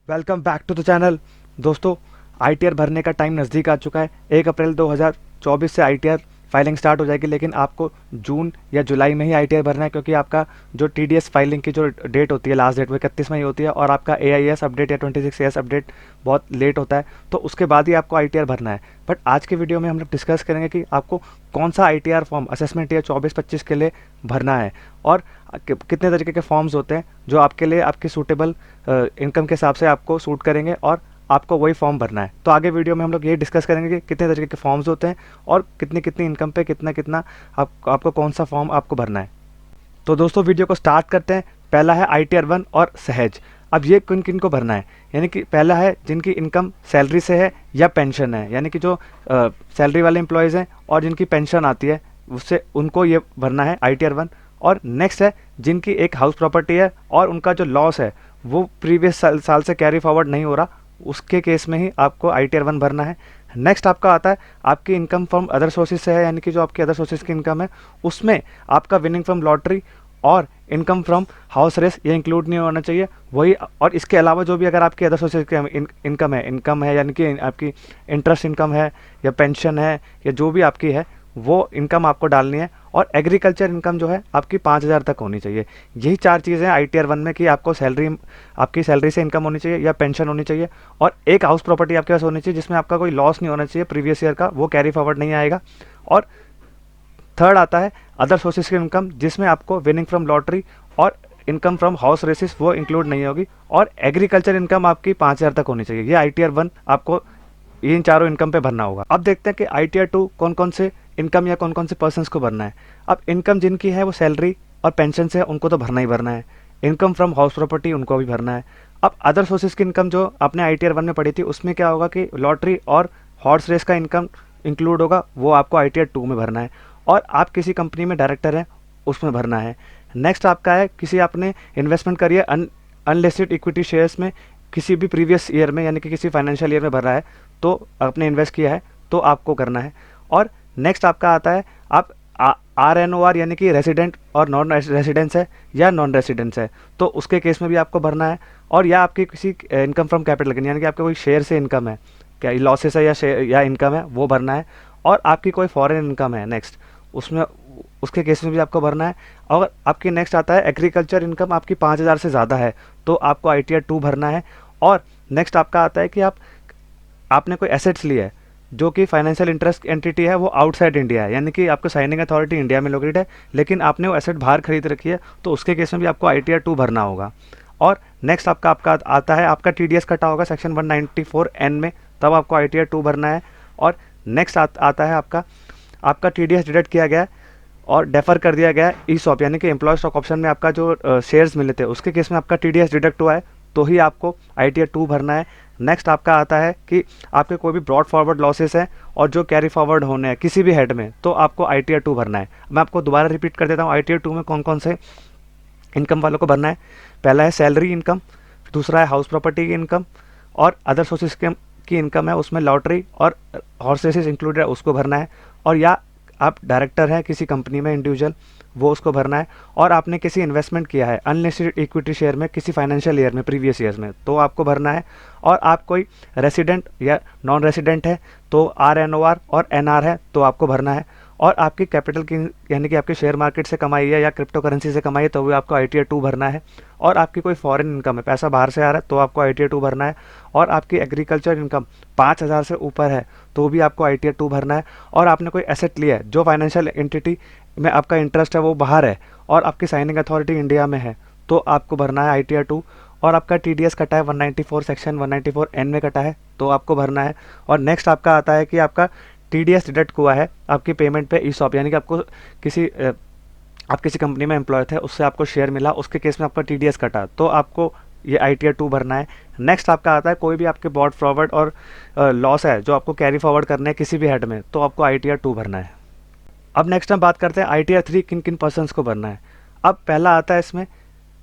Welcome back to the channel. दोस्तों, ITR भरने का टाइम नज़दीक आ चुका है। 1 अप्रैल 2024 से आईटीआर फाइलिंग स्टार्ट हो जाएगी, लेकिन आपको जून या जुलाई में ही आईटीआर भरना है, क्योंकि आपका जो टीडीएस फाइलिंग की जो डेट होती है, लास्ट डेट वो 31 मई होती है, और आपका एआईएस अपडेट या 26 अपडेट बहुत लेट होता है, तो उसके बाद ही आपको आईटीआर भरना है। बट आज के वीडियो में हम लोग डिस्कस करेंगे कि आपको कौन सा आईटीआर फॉर्म असेसमेंट ईयर 24-25 के लिए भरना है, और कितने तरीके के फॉर्म्स होते हैं जो आपके लिए आपकी सूटेबल इनकम के हिसाब से आपको सूट करेंगे, और आपको वही फॉर्म भरना है। तो आगे वीडियो में हम लोग ये डिस्कस करेंगे कि कितने तरीके के फॉर्म्स होते हैं और कितनी कितनी इनकम पे कितना कितना आपको कौन सा फॉर्म आपको भरना है। तो दोस्तों, वीडियो को स्टार्ट करते हैं। पहला है आईटीआर 1 और सहज। अब ये किन किन को भरना है, यानी कि पहला है जिनकी इनकम सैलरी से है या पेंशन है, यानी कि जो सैलरी वाले एम्प्लॉयज़ हैं और जिनकी पेंशन आती है, उससे उनको ये भरना है आईटीआर 1। और नेक्स्ट है जिनकी एक हाउस प्रॉपर्टी है और उनका जो लॉस है वो प्रीवियस साल से कैरी फॉरवर्ड नहीं हो रहा, उसके केस में ही आपको आईटीआर 1 भरना है। नेक्स्ट आपका आता है आपकी इनकम फ्रॉम अदर सोर्सेज से है, यानी कि जो आपकी अदर सोर्सेज की इनकम है उसमें आपका विनिंग फ्रॉम लॉटरी और इनकम फ्रॉम हाउस रेस ये इंक्लूड नहीं होना चाहिए वही। और इसके अलावा जो भी अगर आपकी अदर सोर्सेज की इनकम है यानी कि आपकी इंटरेस्ट इनकम है या पेंशन है या जो भी आपकी है, वो इनकम आपको डालनी है। और एग्रीकल्चर इनकम जो है आपकी 5,000 तक होनी चाहिए। यही 4 चीज़ें हैं आईटीआर 1 में, कि आपको आपकी सैलरी से इनकम होनी चाहिए या पेंशन होनी चाहिए, और एक हाउस प्रॉपर्टी आपके पास होनी चाहिए जिसमें आपका कोई लॉस नहीं होना चाहिए प्रीवियस ईयर का, वो कैरी फॉरवर्ड नहीं आएगा। और थर्ड आता है अदर सोर्सेज की इनकम, जिसमें आपको विनिंग फ्रॉम लॉटरी और इनकम फ्रॉम हाउस रेसिस वो इंक्लूड नहीं होगी। और एग्रीकल्चर इनकम आपकी 5,000 तक होनी चाहिए। ये आईटीआर 1 आपको इन चारों इनकम पे भरना होगा। अब देखते हैं कि आईटीआर 2 कौन कौन से इनकम या कौन कौन से पर्सन्स को भरना है। अब इनकम जिनकी है वो सैलरी और पेंशन से है, उनको तो भरना ही भरना है। इनकम फ्रॉम हाउस प्रॉपर्टी उनको भी भरना है। अब अदर सोर्सेज की इनकम जो आपने आईटीआर 1 में पढ़ी थी, उसमें क्या होगा कि लॉटरी और हॉर्स रेस का इनकम इंक्लूड होगा, वो आपको आईटीआर 2 में भरना है। और आप किसी कंपनी में डायरेक्टर हैं, उसमें भरना है। नेक्स्ट आपका है किसी आपने इन्वेस्टमेंट करी है अनलिस्टेड इक्विटी शेयर्स में किसी भी प्रीवियस ईयर में, यानी कि किसी फाइनेंशियल ईयर में भर रहा है, तो आपने इन्वेस्ट किया है तो आपको करना है। और नेक्स्ट आपका आता है आप RNOR यानी कि रेसिडेंट और नॉन रेसिडेंस है या नॉन रेसिडेंस है, तो उसके केस में भी आपको भरना है। और या आपकी किसी इनकम फ्रॉम कैपिटल गेन, यानी कि आपका कोई शेयर से इनकम है, क्या लॉसेस है या शेयर या इनकम है, वो भरना है। और आपकी कोई फॉरेन इनकम है नेक्स्ट, उसमें उसके केस में भी आपको भरना है। और आपकी नेक्स्ट आता है एग्रीकल्चर इनकम आपकी 5,000 से ज़्यादा है, तो आपको आईटीआर 2 भरना है। और नेक्स्ट आपका आता है कि आपने कोई एसेट्स लिए है जो कि फाइनेंशियल इंटरेस्ट एंटिटी है, वो आउटसाइड इंडिया है, यानी कि आपको साइनिंग अथॉरिटी इंडिया में लोकेटेड है लेकिन आपने वो एसेट बाहर खरीद रखी है, तो उसके केस में भी आपको आईटीआर 2 भरना होगा। और नेक्स्ट आपका आता है आपका टीडीएस कटा होगा सेक्शन 194N में, तब आपको आईटीआर 2 भरना है। और नेक्स्ट आता है आपका टीडीएस डिडक्ट किया गया है और डेफर कर दिया गया है ईसॉप, यानी कि एम्प्लॉय स्टॉक ऑप्शन में आपका जो शेयर्स मिले थे उसके केस में आपका टीडीएस डिडक्ट हुआ है, तो ही आपको आईटीआर 2 भरना है। नेक्स्ट आपका आता है कि आपके कोई भी ब्रॉड फॉरवर्ड लॉसेस हैं और जो कैरी फॉरवर्ड होने हैं किसी भी हेड में, तो आपको आईटीआर 2 भरना है। मैं आपको दोबारा रिपीट कर देता हूँ आईटीआर 2 में कौन कौन से इनकम वालों को भरना है। पहला है सैलरी इनकम, दूसरा है हाउस प्रॉपर्टी की इनकम, और अदर सोर्सेज की इनकम है उसमें लॉटरी और हॉर्स रेसेस इंक्लूडेड है, उसको भरना है। और या आप डायरेक्टर हैं किसी कंपनी में इंडिविजुअल, वो उसको भरना है। और आपने किसी इन्वेस्टमेंट किया है अनलिस्टेड इक्विटी शेयर में किसी फाइनेंशियल ईयर में प्रीवियस ईयर्स में, तो आपको भरना है। और आप कोई रेसिडेंट या नॉन रेसिडेंट है तो RNOR और NR है, तो आपको भरना है। और आपकी कैपिटल की यानी कि आपके शेयर मार्केट से कमाई है या क्रिप्टो करेंसी से कमाई है, तो भी आपको आईटीआर 2 भरना है। और आपकी कोई फॉरेन इनकम है, पैसा बाहर से आ रहा है, तो आपको आईटीआर 2 भरना है। और आपकी एग्रीकल्चर इनकम 5,000 से ऊपर है, तो भी आपको आईटीआर 2 भरना है। और आपने कोई एसेट लिया है जो फाइनेंशियल एंटिटी में आपका इंटरेस्ट है वो बाहर है और आपकी साइनिंग अथॉरिटी इंडिया में है, तो आपको भरना है आईटीआर 2। और आपका टीडीएस कटा है 194 सेक्शन 194N में कटा है, तो आपको भरना है। और नेक्स्ट आपका आता है कि आपका टीडीएस डिडक्ट हुआ है आपकी पेमेंट पे ईसॉप, यानी कि आप किसी कंपनी में एम्प्लॉय थे, उससे आपको शेयर मिला, उसके केस में आपका टीडीएस कटा, तो आपको ये आईटीआर 2 भरना है। नेक्स्ट आपका आता है कोई भी आपके ब्रॉड फॉरवर्ड और लॉस है जो आपको कैरी फॉरवर्ड करना है किसी भी हेड में, तो आपको आईटीआर 2 भरना है। अब नेक्स्ट हम बात करते हैं आईटीआर 3 किन किन पर्सन्स को भरना है। अब पहला आता है इसमें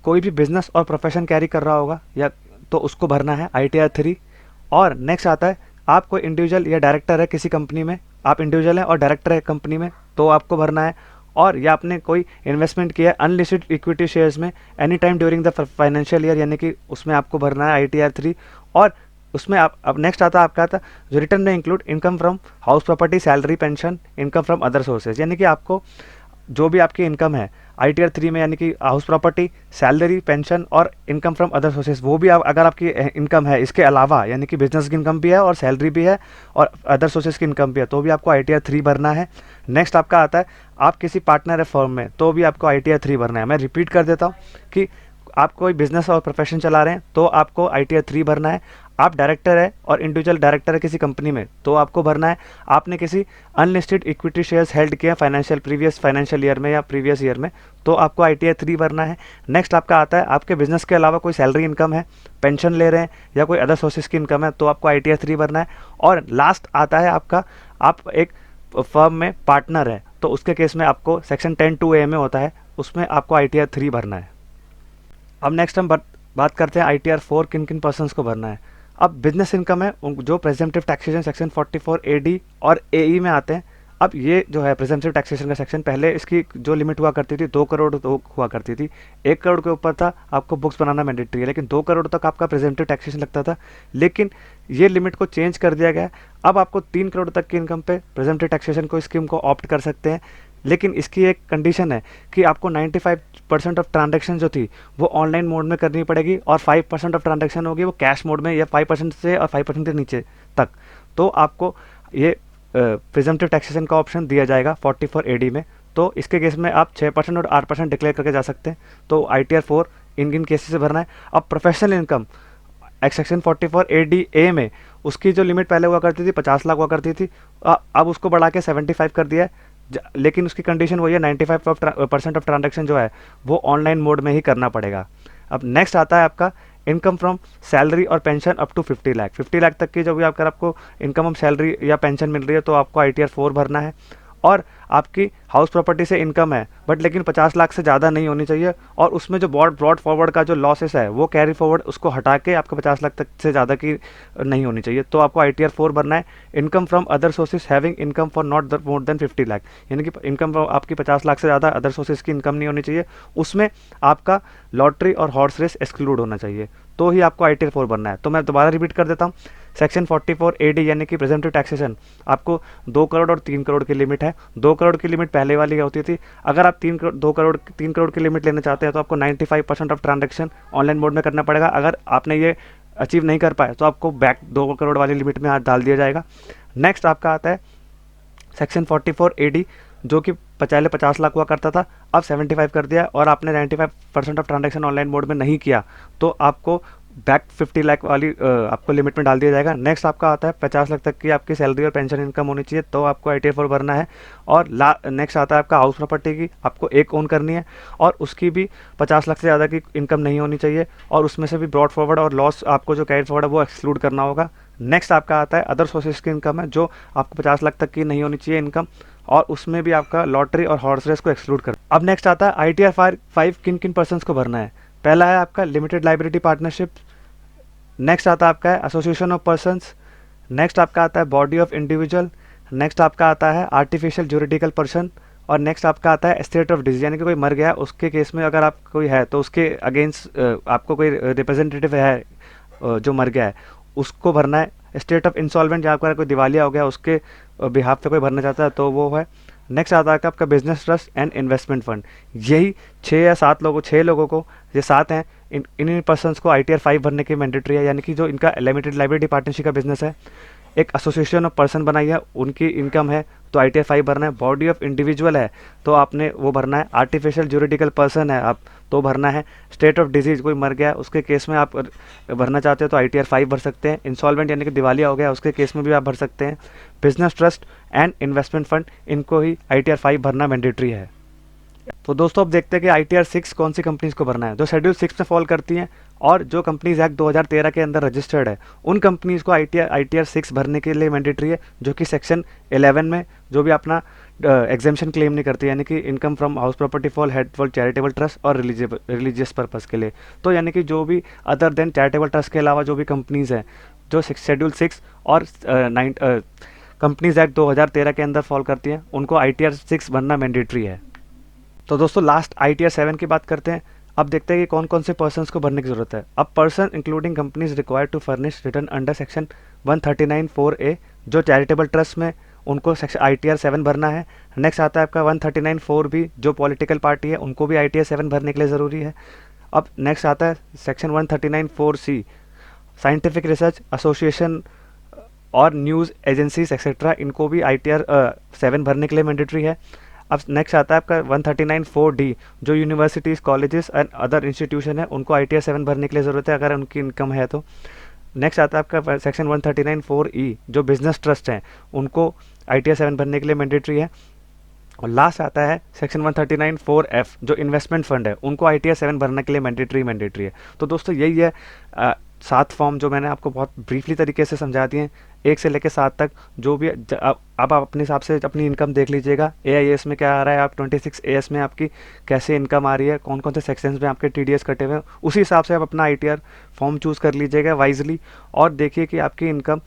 कोई भी बिजनेस और प्रोफेशन कैरी कर रहा होगा या तो उसको भरना है आईटीआर 3। और नेक्स्ट आता है आप कोई इंडिविजुअल या डायरेक्टर है किसी कंपनी में, आप इंडिविजुअल हैं और डायरेक्टर है कंपनी में, तो आपको भरना है। और या आपने कोई इन्वेस्टमेंट किया है अनलिस्टेड इक्विटी शेयर्स में any time during the financial year, यानी कि उसमें आपको भरना है ITR 3। और उसमें आप अब नेक्स्ट आता है आपका आता जो रिटर्न में include income from house property, salary, pension, income from other sources, यानी कि आपको जो भी आपकी इनकम है ITR 3 में, यानी कि हाउस प्रॉपर्टी, सैलरी, पेंशन और इनकम फ्रॉम अदर सोर्सेज, वो भी अगर आपकी इनकम है इसके अलावा, यानी कि बिजनेस की इनकम भी है और सैलरी भी है और अदर सोर्सेज की इनकम भी है, तो भी आपको ITR 3 भरना है। नेक्स्ट आपका आता है आप किसी पार्टनर है फर्म में, तो भी आपको ITR 3 भरना है। मैं रिपीट कर देता हूँ कि आप कोई बिजनेस और प्रोफेशन चला रहे हैं तो आपको ITR 3 भरना है। आप डायरेक्टर है और इंडिविजुअल डायरेक्टर है किसी कंपनी में, तो आपको भरना है। आपने किसी अनलिस्टेड इक्विटी शेयर्स हेल्ड किया प्रीवियस फाइनेंशियल ईयर में या प्रीवियस ईयर में, तो आपको ITR 3 भरना है। नेक्स्ट आपका आता है आपके बिजनेस के अलावा कोई सैलरी इनकम है, पेंशन ले रहे हैं या कोई अदर सोर्सेज की इनकम है, तो आपको ITR 3 भरना है। और लास्ट आता है आपका आप एक फर्म में पार्टनर है, तो उसके केस में आपको सेक्शन 10(2)A में होता है, उसमें आपको ITR 3 भरना है। अब नेक्स्ट हम बात करते हैं ITR 4 किन किन पर्सनस को भरना है। अब बिजनेस इनकम है जो प्रेजेंटिव टैक्सेशन सेक्शन 44AD और AE में आते हैं। अब ये जो है प्रेजेंटिव टैक्सेशन का सेक्शन, पहले इसकी जो लिमिट हुआ करती थी 2 करोड़ तो हुआ करती थी, 1 करोड़ के ऊपर था आपको बुक्स बनाना मैंडेटरी है, लेकिन 2 करोड़ तक आपका प्रेजेंटिव टैक्सेशन लगता था। लेकिन ये लिमिट को चेंज कर दिया गया, अब आपको 3 करोड़ तक की इनकम पे प्रेजेंटिव टैक्सेशन को स्कीम को ऑप्ट कर सकते हैं। लेकिन इसकी एक कंडीशन है कि आपको 95% ऑफ ट्रांजैक्शन जो थी वो ऑनलाइन मोड में करनी पड़ेगी और 5% ऑफ ट्रांजैक्शन होगी वो कैश मोड में, या 5% से और 5% से नीचे तक, तो आपको ये प्रिजम्पटिव टैक्सेशन का ऑप्शन दिया जाएगा 44AD में। तो इसके केस में आप 6% और 8% डिक्लेयर करके जा सकते हैं। तो ITR 4 इन केसेस से भरना है। अब प्रोफेशनल इनकम सेक्शन 44AD(A) में उसकी जो लिमिट पहले हुआ करती थी 50 लाख हुआ करती थी, अब उसको बढ़ा के 75 कर दिया है। लेकिन उसकी कंडीशन वही है 95% ऑफ ट्रांजैक्शन जो है वो ऑनलाइन मोड में ही करना पड़ेगा। अब नेक्स्ट आता है आपका इनकम फ्रॉम सैलरी और pension up to 50 lakh. 50 lakh तक की जो भी आपको इनकम ऑफ सैलरी या पेंशन मिल रही है, तो आपको ITR 4 भरना है। और आपकी हाउस प्रॉपर्टी से इनकम है बट लेकिन 50 लाख से ज़्यादा नहीं होनी चाहिए, और उसमें जो ब्रॉड फॉरवर्ड का जो लॉसेस है वो कैरी फॉरवर्ड उसको हटा के आपको 50 लाख तक से ज़्यादा की नहीं होनी चाहिए, तो आपको ITR 4 भरना है। Income from other sources having income for not more than 50 lakh, यानी कि इनकम आपकी 50 लाख से ज़्यादा अदर सोर्सेज की इनकम नहीं होनी चाहिए, उसमें आपका लॉटरी और हॉर्स रेस एक्सक्लूड होना चाहिए, तो ही आपको ITR 4 बनना है। तो मैं दोबारा रिपीट कर देता हूँ, सेक्शन 44AD यानी कि प्रेजेंटिव टैक्सेशन आपको 2 करोड़ और 3 करोड़ की लिमिट है। 2 करोड़ की लिमिट पहले वाली होती थी, अगर आप 3 करोड़ की लिमिट लेना चाहते हैं तो आपको 95% ऑफ ट्रांजैक्शन ऑनलाइन मोड में करना पड़ेगा। अगर आपने ये अचीव नहीं कर पाए तो आपको बैक 2 करोड़ वाली लिमिट में हाथ डाल दिया जाएगा। नेक्स्ट आपका आता है सेक्शन 44AD जो कि पहले 50 लाख हुआ करता था, अब 75 कर दिया, और आपने 95% ऑफ ट्रांजैक्शन ऑनलाइन मोड में नहीं किया तो आपको बैक 50 लाख वाली आपको लिमिट में डाल दिया जाएगा। नेक्स्ट आपका आता है 50 लाख तक की आपकी सैलरी और पेंशन इनकम होनी चाहिए, तो आपको ITR 4 भरना है। और नेक्स्ट आता है आपका हाउस प्रॉपर्टी की आपको एक ओन करनी है और उसकी भी 50 लाख से ज़्यादा की इनकम नहीं होनी चाहिए, और उसमें से भी ब्रॉड फॉरवर्ड और लॉस आपको जो कैरी फॉरवर्ड है वो एक्सक्लूड करना होगा। नेक्स्ट आपका आता है अदर सोर्सेज की इनकम है जो आपको 50 लाख तक की नहीं होनी चाहिए इनकम, और उसमें भी आपका लॉटरी और हॉर्स रेस को एक्सक्लूड कर। अब नेक्स्ट आता है ITR 5 किन किन पर्सन्स को भरना है। पहला है आपका लिमिटेड लाइबिलिटी पार्टनरशिप, नेक्स्ट आता है आपका है एसोसिएशन ऑफ पर्सन्स, नेक्स्ट आपका आता है बॉडी ऑफ इंडिविजुअल, नेक्स्ट आपका आता है आर्टिफिशियल ज्यूरिडिकल पर्सन, और नेक्स्ट आपका आता है स्टेट ऑफ डिजीज, यानी कि कोई मर गया उसके केस में अगर आप कोई है तो उसके अगेंस्ट आपको कोई रिप्रेजेंटेटिव है जो मर गया है उसको भरना है। स्टेट ऑफ इंसॉल्वेंट जहाँ पर कोई दिवालिया हो गया उसके बिहाफ पे कोई भरना चाहता है तो वो है। नेक्स्ट आता है आपका business trust and investment fund, यही 6 लोगों को ये 7 हैं, इन पर्सन्स को ITR 5 भरने की मैंडेटरी है, यानी कि जो इनका लिमिटेड लाइबिलिटी पार्टनरशिप का बिजनेस है, एक एसोसिएशन ऑफ पर्सन बनाई है उनकी इनकम है तो ITR 5 भरना है। बॉडी ऑफ इंडिविजुअल है तो आपने वो भरना है। आर्टिफिशियल ज्यूरिडिकल पर्सन है आप तो भरना है। स्टेट ऑफ डिजीज कोई मर गया उसके केस में आप भरना चाहते हो तो ITR 5 भर सकते हैं। इंसॉल्वेंट यानी कि दिवालिया हो गया उसके केस में भी आप भर सकते हैं। Business trust and investment fund इनको ही ITR 5 भरना मैंडेटरी है। तो दोस्तों अब देखते हैं कि ITR 6 कौन सी कंपनीज को भरना है, जो शेड्यूल 6 में फॉल करती हैं और जो कंपनीज एक्ट 2013 के अंदर रजिस्टर्ड है उन कंपनीज को ITR 6 भरने के लिए मैंडेटरी है, जो कि सेक्शन 11 में जो भी अपना एग्जेम्पशन क्लेम नहीं करती, यानी कि income from house property for head for charitable trust और रिलीजियस पर्पज़ के लिए। तो यानी कि जो भी अदर देन चैरिटेबल ट्रस्ट के अलावा जो भी कंपनीज हैं जो शेड्यूल 6 और कंपनीज एक्ट 2013 के अंदर फॉल करती हैं उनको ITR 6 भरना मैंडेटरी है। तो दोस्तों लास्ट ITR 7 की बात करते हैं। अब देखते हैं कि कौन कौन से पर्सन्स को भरने की जरूरत है। अब person including companies required to furnish return under section 139(4)(a), जो चैरिटेबल ट्रस्ट में, उनको सेक्शन ITR 7 भरना है। नेक्स्ट आता है आपका 139(4)(b), जो पॉलिटिकल पार्टी है उनको भी ITR 7 भरने के लिए ज़रूरी है। अब नेक्स्ट आता है section 139(4)(c), scientific research association और न्यूज़ एजेंसीज एक्सेट्रा, इनको भी ITR 7 भरने के लिए मैंडेटरी है। अब नेक्स्ट आता है आपका 139(4)(d), जो universities, colleges and other institution है, उनको ITR 7 भरने के लिए ज़रूरत है अगर उनकी इनकम है तो। नेक्स्ट आता है आपका सेक्शन 139(4)(e), जो बिजनेस ट्रस्ट हैं, उनको ITR 7 भरने के लिए मैंडेटरी है। और लास्ट आता है सेक्शन 139(4)(f), जो इन्वेस्टमेंट फंड है, उनको ITR 7 भरने के लिए मैंडेटरी है। तो दोस्तों यही है 7 फॉर्म जो मैंने आपको बहुत ब्रीफली तरीके से समझा दिए हैं, 1 से लेकर 7 तक। जो भी अब आप अपने हिसाब से अपनी इनकम देख लीजिएगा, AIS में क्या आ रहा है, आप 26AS में आपकी कैसे इनकम आ रही है, कौन कौन से सेक्शंस में आपके TDS कटे हुए हैं, उसी हिसाब से आप अपना ITR फॉर्म चूज़ कर लीजिएगा वाइजली। और देखिए कि आपकी इनकम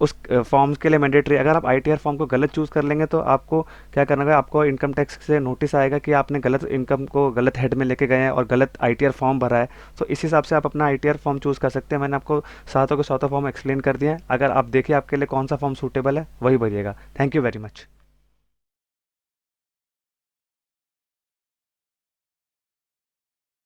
उस फॉर्म्स के लिए मैंडेटरी। अगर आप ITR फॉर्म को गलत चूज़ कर लेंगे तो आपको क्या करना है, आपको इनकम टैक्स से नोटिस आएगा कि आपने गलत इनकम को गलत हेड में लेके गए हैं और गलत ITR फॉर्म भरा है। तो इस हिसाब से आप अपना ITR फॉर्म चूज़ कर सकते हैं। मैंने आपको सातों के सातों फॉर्म एक्सप्लेन कर दिए हैं। अगर आप देखिए आपके लिए कौन सा फॉर्म सूटेबल है वही भरिएगा। Thank you very much.